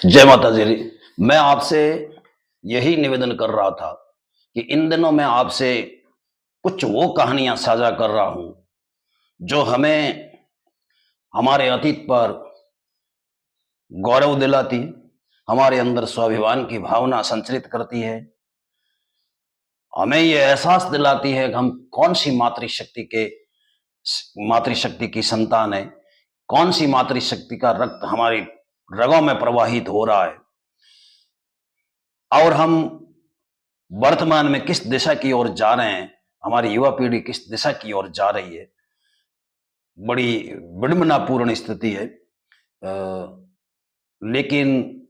जय माता जी। मैं आपसे यही निवेदन कर रहा था कि इन दिनों मैं आपसे कुछ वो कहानियां साझा कर रहा हूं जो हमें हमारे अतीत पर गौरव दिलाती है, हमारे अंदर स्वाभिमान की भावना संचरित करती है, हमें ये एहसास दिलाती है कि हम कौन सी मातृशक्ति की संतान है, कौन सी मातृशक्ति का रक्त हमारी रगों में प्रवाहित हो रहा है और हम वर्तमान में किस दिशा की ओर जा रहे हैं, हमारी युवा पीढ़ी किस दिशा की ओर जा रही है। बड़ी विडंबनापूर्ण स्थिति है। लेकिन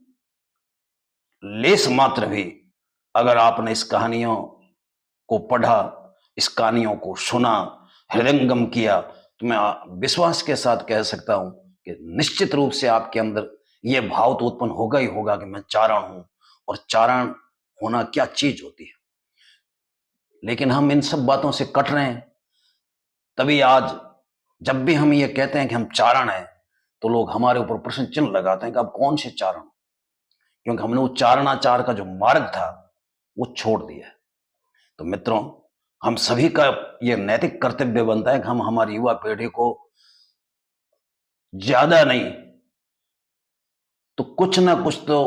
लेस मात्र भी अगर आपने इस कहानियों को पढ़ा, इस कहानियों को सुना, हृदयंगम किया, तो मैं विश्वास के साथ कह सकता हूं कि निश्चित रूप से आपके अंदर यह भाव तो उत्पन्न होगा ही होगा कि मैं चारण हूं और चारण होना क्या चीज होती है। लेकिन हम इन सब बातों से कट रहे हैं। तभी आज जब भी हम ये कहते हैं कि हम चारण हैं तो लोग हमारे ऊपर प्रश्न चिन्ह लगाते हैं कि आप कौन से चारण, क्योंकि हमने वो चारणाचार का जो मार्ग था वो छोड़ दिया है। तो मित्रों, हम सभी का ये नैतिक कर्तव्य बनता है कि हम हमारी युवा पीढ़ी को ज्यादा नहीं तो कुछ ना कुछ तो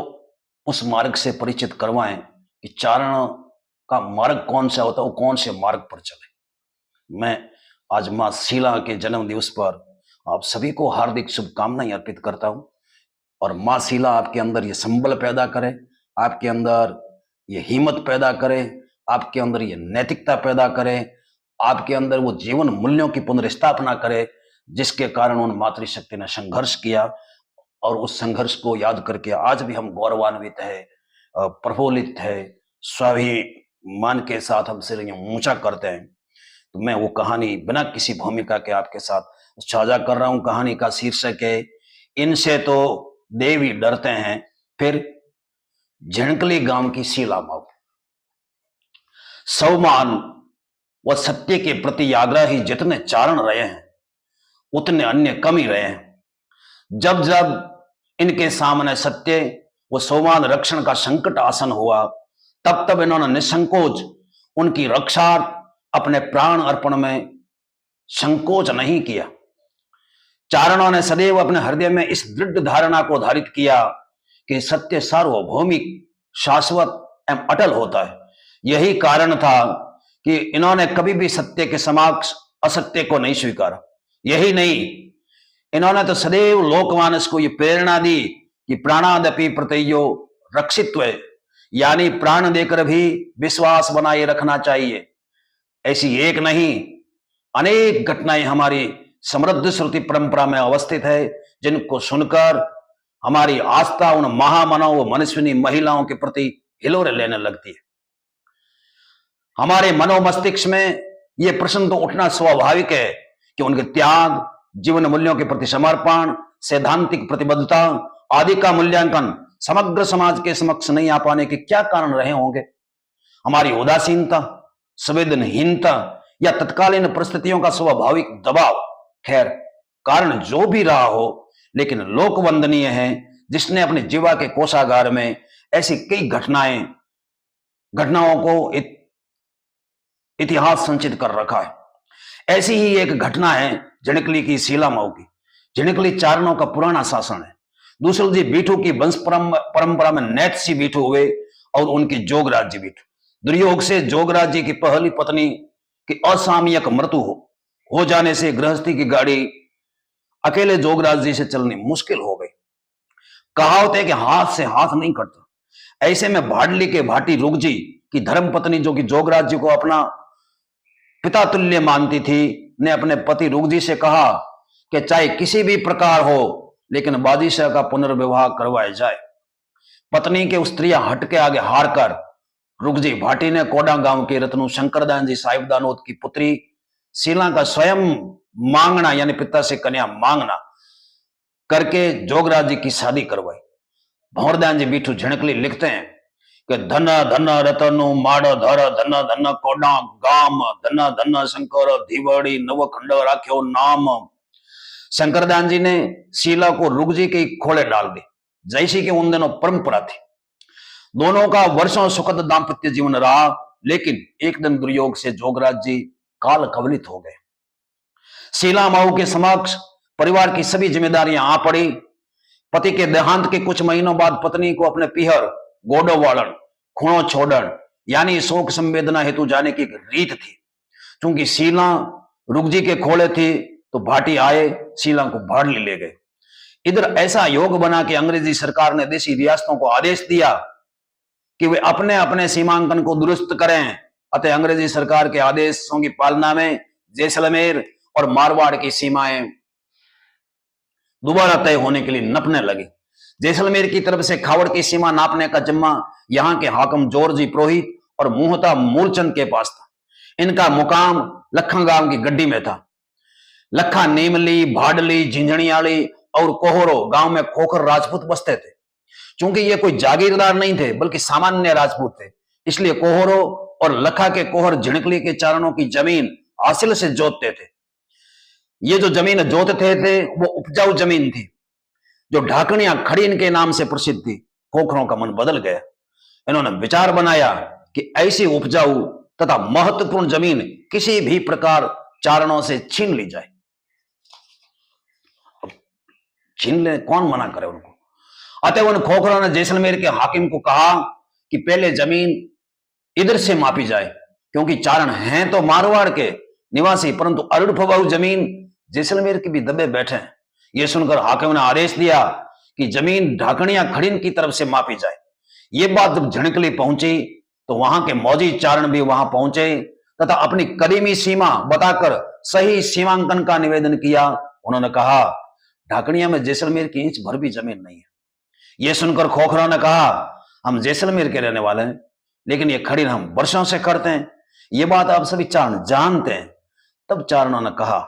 उस मार्ग से परिचित करवाएं कि चारण का मार्ग कौन सा होता है, वो कौन से मार्ग पर चले। मैं आज मां शीला के जन्म दिवस पर आप सभी को हार्दिक शुभकामनाएं अर्पित करता हूं और मां शीला आपके अंदर ये संबल पैदा करे, आपके अंदर ये हिम्मत पैदा करे, आपके अंदर ये नैतिकता पैदा करे, आपके अंदर वो जीवन मूल्यों की पुनर्स्थापना करे जिसके कारण उन मातृशक्ति ने संघर्ष किया और उस संघर्ष को याद करके आज भी हम गौरवान्वित है, प्रफुल्लित है, स्वाभिमान के साथ हम सिर ऊंचा करते हैं। तो मैं वो कहानी बिना किसी भूमिका के आपके साथ साझा कर रहा हूं। कहानी का शीर्षक है इनसे तो देव ही डरते हैं, फिर झिणकली गांव की शीला माऊ। सम्मान व सत्य के प्रति आग्रही जितने चारण रहे हैं उतने अन्य कम ही रहे हैं। जब जब इनके सामने सत्य व सम्मान रक्षण का संकट आसन हुआ तब तब इन्होंने निसंकोच उनकी रक्षा अपने प्राण अर्पण में संकोच नहीं किया। चारणों ने सदैव अपने हृदय में इस दृढ़ धारणा को धारित किया कि सत्य सार्वभौमिक, शाश्वत एवं अटल होता है। यही कारण था कि इन्होंने कभी भी सत्य के समक्ष असत्य को नहीं स्वीकारा। यही नहीं, इन्होंने तो सदैव लोकमानस को यह प्रेरणा दी कि प्राणादपि प्रत्ययो रक्षित्व, यानी प्राण देकर भी विश्वास बनाए रखना चाहिए। ऐसी एक नहीं अनेक घटनाएं हमारी समृद्ध श्रुति परंपरा में अवस्थित है जिनको सुनकर हमारी आस्था उन महामानव व मनस्विनी महिलाओं के प्रति हिलोरे लेने लगती है। हमारे मनो मस्तिष्क में यह प्रश्न तो उठना स्वाभाविक है कि उनके त्याग, जीवन मूल्यों के प्रति समर्पण, सैद्धांतिक प्रतिबद्धता आदि का मूल्यांकन समग्र समाज के समक्ष नहीं आ पाने के क्या कारण रहे होंगे। हमारी उदासीनता, संवेदनहीनता या तत्कालीन परिस्थितियों का स्वाभाविक दबाव, खैर कारण जो भी रहा हो, लेकिन लोक वंदनीय है जिसने अपने जीवा के कोषागार में ऐसी कई घटनाओं को इतिहास संचित कर रखा है। ऐसी ही एक घटना है झिणकली की शीला माऊ की। झिणकली चारणों का पुराना शासन है। दूसरी जी बीठू की वंश परंपरा में नैतसी बीठू हुए और उनकी जोगराज जी बीठू। दुर्योग से जोगराज जी की पहली पत्नी की असामयिक मृत्यु हो जाने से गृहस्थी की गाड़ी अकेले जोगराज जी से चलनी मुश्किल हो गई। कहावत है कि हाथ से हाथ नहीं कटता। ऐसे में भाडली के भाटी रुगजी की धर्मपत्नी, जो कि जोगराज जी को अपना पिता तुल्य मानती थी, ने अपने पति रुगजी से कहा कि चाहे किसी भी प्रकार हो लेकिन बादशाह का पुनर्विवाह करवाया जाए। पत्नी के उस स्त्रिया हट के आगे हार कर रुगजी भाटी ने कोडा गांव के रत्नु शंकरदान जी साहिब दानोद की पुत्री शीला का स्वयं मांगना, यानी पिता से कन्या मांगना करके जोगराज जी की शादी करवाई। भंवरदान जी बीठू झिणकली लिखते हैं कि धन धन रतनु माड़ धर, धन धन कोडा गाम, धन धन शंकर धीवड़ी नवखंड राख्यो नाम। शंकरदान जी ने शीला को रुगजी के खोले डाल दी। जैसी कि उन दिनों परंपरा थी। दोनों का वर्षों सुखद दाम्पत्य जीवन रहा, लेकिन एक दिन दुर्योग से जोगराज जी काल कवलित हो गए। शीला माऊ के समक्ष परिवार की सभी जिम्मेदारियां आ पड़ी। पति के देहांत के कुछ महीनों बाद पत्नी को अपने पीहर गोडो वालन खूणो छोड़न यानी शोक संवेदना हेतु जाने की एक रीत थी। क्योंकि शीला रुगजी के खोले थी तो भाटी आए शीला को भाड़ली ले गए। इधर ऐसा योग बना कि अंग्रेजी सरकार ने देशी रियासतों को आदेश दिया कि वे अपने अपने सीमांकन को दुरुस्त करें। अतः अंग्रेजी सरकार के आदेशों की पालना में जैसलमेर और मारवाड़ की सीमाएं दोबारा तय होने के लिए नपने लगी। जैसलमेर की तरफ से खावड़ की सीमा नापने का जिम्मा यहां के हाकिम जॉर्जी पुरोहित और मुहता मूलचंद के पास था। इनका मुकाम लखा गांव की गड्डी में था। लखा, नीमली, भाडली, झिंझणियाली और कोहरो गांव में खोखर राजपूत बसते थे। क्योंकि ये कोई जागीरदार नहीं थे बल्कि सामान्य राजपूत थे, इसलिए कोहरो और लखा के कोहर झिणकली के चारणों की जमीन हासिल से जोतते थे। ये जो जमीन जोतते थे वो उपजाऊ जमीन थी जो ढाकनिया खड़ीन के नाम से प्रसिद्ध थी। खोखरों का मन बदल गया। इन्होंने विचार बनाया कि ऐसी उपजाऊ तथा महत्वपूर्ण जमीन किसी भी प्रकार चारणों से छीन ली जाए। छीन ले, कौन मना करे उनको। अतः उन खोखरों ने जैसलमेर के हाकिम को कहा कि पहले जमीन इधर से मापी जाए, क्योंकि चारण हैं तो मारवाड़ के निवासी परंतु अरुढ़ जमीन जैसलमेर की भी दबे बैठे हैं। यह सुनकर हाकिम ने आदेश दिया कि जमीन ढाकनिया खड़ीन की तरफ से मापी जाए। ये बात जब झिणकली पहुंची तो वहां के मौजी चारण भी वहां पहुंचे तथा अपनी कदीमी सीमा बताकर सही सीमांकन का निवेदन किया। उन्होंने कहा, ढाकनिया में जैसलमेर की इंच भर भी जमीन नहीं है। यह सुनकर खोखरों ने कहा, हम जैसलमेर के रहने वाले हैं, लेकिन ये खड़ीन हम वर्षों से करते हैं। ये बात आप सभी चारण जानते हैं। तब चारणों ने कहा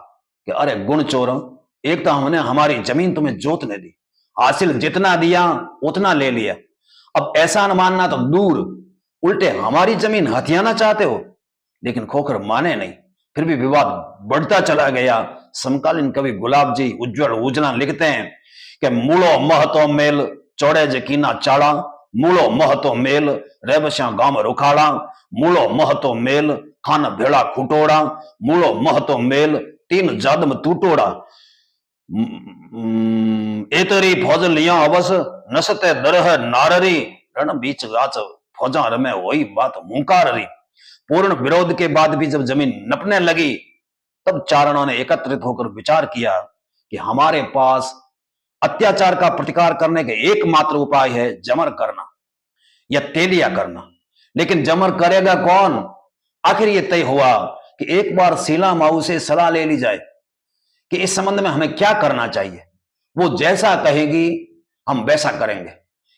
कि अरे गुण चोरों, एक तो हमने हमारी जमीन तुम्हें जोतने दी, हासिल जितना दिया उतना ले लिया, अब एहसान मानना तो दूर, उल्टे हमारी जमीन हथियाना चाहते हो। लेकिन खोखर माने नहीं, फिर भी विवाद बढ़ता चला गया। समकालीन कवि गुलाब जी उज्जवल उजना लिखते हैं कि मूलो महतो मेल चौड़े जकीना चाड़ा, मूलो महतो मेल रेबस्या गांव रुखाड़ा, मूलो महतो मेल खान भेड़ा खुटोड़ा, मूलो महतो मेल तीन जादम टूटोड़ा, एतरी फौज लिया अवस नसते दरह नाररी, रण बीच गाच फौजा रमे वही बात हुंकाररी। पूर्ण विरोध के बाद भी जब जमीन नपने लगी तब चारणों ने एकत्रित होकर विचार किया कि हमारे पास अत्याचार का प्रतिकार करने के एकमात्र उपाय है जमर करना या तेलिया करना। लेकिन जमर करेगा कौन? आखिर ये तय हुआ कि एक बार शीला माऊ से सलाह ले ली जाए कि इस संबंध में हमें क्या करना चाहिए। वो जैसा कहेगी हम वैसा करेंगे,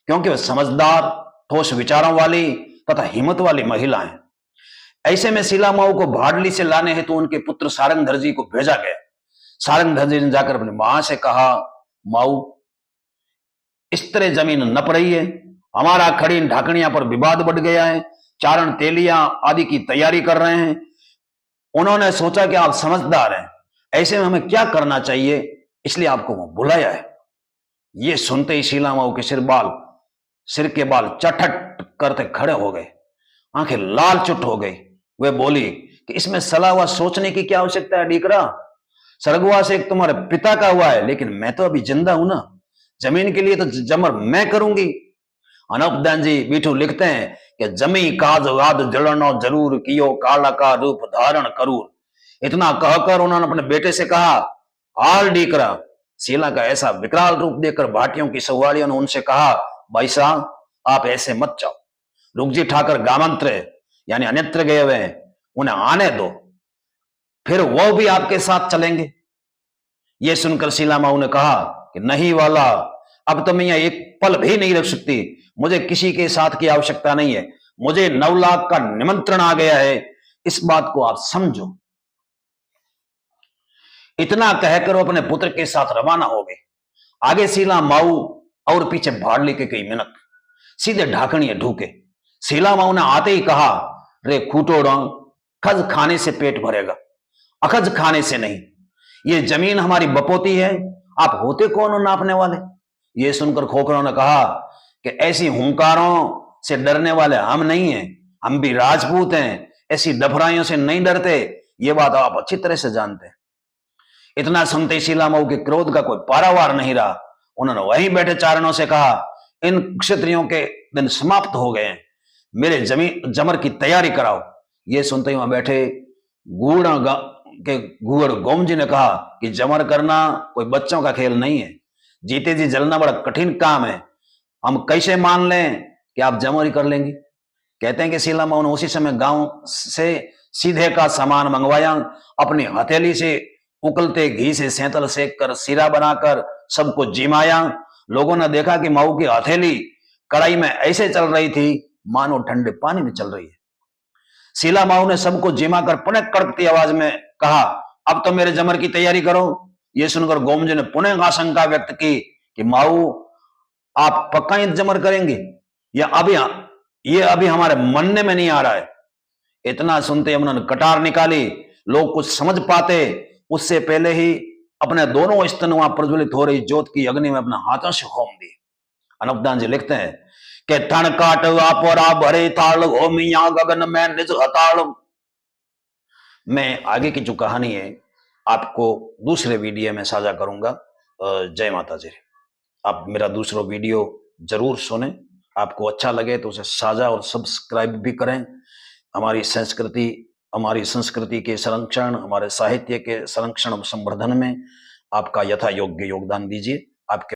क्योंकि वो समझदार, ठोस विचारों वाली तथा हिम्मत वाली महिला है। ऐसे में शीला माऊ को भाडली से लाने हेतु उनके पुत्र सारंगधर जी को भेजा गया। सारंगधर जी ने जाकर अपनी मां से कहा, माऊ, इस तरह जमीन नप रही है, हमारा खड़ीन ढाकनिया पर विवाद बढ़ गया है, चारण तेलिया आदि की तैयारी कर रहे हैं। उन्होंने सोचा कि आप समझदार हैं, ऐसे में हमें क्या करना चाहिए, इसलिए आपको वो बुलाया है। ये सुनते ही शीला माऊ के सिर के बाल चटट करते खड़े हो गए, आंखें लाल चुट हो गई। वे बोली कि इसमें सलाह व सोचने की क्या आवश्यकता है डीकरा, स्वर्गवास एक तुम्हारे पिता का हुआ है, लेकिन मैं तो अभी जिंदा हूं ना, जमीन के लिए तो जमर मैं करूंगी। अनूपदान जी बीठू लिखते हैं कि जमी काज वाद जड़नो जरूर कियो काला का रूप धारण करूर। इतना कहकर उन्होंने अपने बेटे से कहा, हाल डीकरा। शीला का ऐसा विकराल रूप देखकर भाटियों की सवारियों ने उनसे कहा, भाई साहब आप ऐसे मत जाओ, रुकजी ठाकर गामंत्र यानी अन्यत्र गए हुए हैं, उन्हें आने दो, फिर वो भी आपके साथ चलेंगे। यह सुनकर शीला माऊ ने कहा कि नहीं वाला, अब तो मैं यहां एक पल भी नहीं रख सकती, मुझे किसी के साथ की आवश्यकता नहीं है, मुझे 9 लाख का निमंत्रण आ गया है, इस बात को आप समझो। इतना कहकर वो अपने पुत्र के साथ रवाना हो गए। आगे शीला माऊ और पीछे भाडली के कई मिनट सीधे ढाकनिया ढूके। शीला माऊ ने आते ही कहा, रे खूटोड़ा, खज खाने से पेट भरेगा, अखज खाने से नहीं। ये जमीन हमारी बपोती है, आप होते कौन हो नापने वाले? ये सुनकर खोखरों ने कहा कि ऐसी हुंकारों से डरने वाले हम नहीं हैं, हम भी राजपूत हैं, ऐसी डफराइयों से नहीं डरते, ये बात आप अच्छी तरह से जानते हैं। इतना सुनते शीला मऊ के क्रोध का कोई पारावार नहीं रहा। उन्होंने वहीं बैठे चारणों से कहा, इन क्षत्रियों के दिन समाप्त हो गए हैं, मेरे जमर की तैयारी कराओ। ये सुनते ही वहां बैठे गुगड़ गोम जी ने कहा कि जमर करना कोई बच्चों का खेल नहीं है, जीते जी जलना बड़ा कठिन काम है, हम कैसे मान लें कि आप जमर ही कर लेंगे। कहते हैं कि शीला मऊ ने उसी समय गांव से सीधे का सामान मंगवाया, अपनी हथेली से उकलते घी से सेंतल सेक कर सीरा बनाकर सबको जिमाया। लोगों ने देखा कि मऊ की हथेली कढ़ाई में ऐसे चल रही थी मानो ठंडे पानी में चल रही है। शीला मऊ ने सबको जिमा कर पुनः कड़कती आवाज में कहा, अब तो मेरे जमर की तैयारी करो। यह सुनकर गोमज ने पुनः आशंका व्यक्त की कि मऊ आप पक्का ही जमर करेंगे या अभी हमारे मनने में नहीं आ रहा है। इतना सुनते उन्होंने कटार निकाली। लोग कुछ समझ पाते उससे पहले ही अपने दोनों स्तन वहां प्रज्वलित हो रही ज्योत की अग्नि में अपने हाथों से होम दी। अनुपदान जी लिखते हैं कि ठण काट वापोरा भरे थाल हो मिया गगन में निज हताल। मैं आगे की जो कहानी है आपको दूसरे वीडियो में साझा करूंगा। जय माता जी। आप मेरा दूसरा वीडियो जरूर सुने, आपको अच्छा लगे तो उसे साझा और सब्सक्राइब भी करें। हमारी संस्कृति के संरक्षण, हमारे साहित्य के संरक्षण और संवर्धन में आपका यथा योग्य योगदान दीजिए। आपके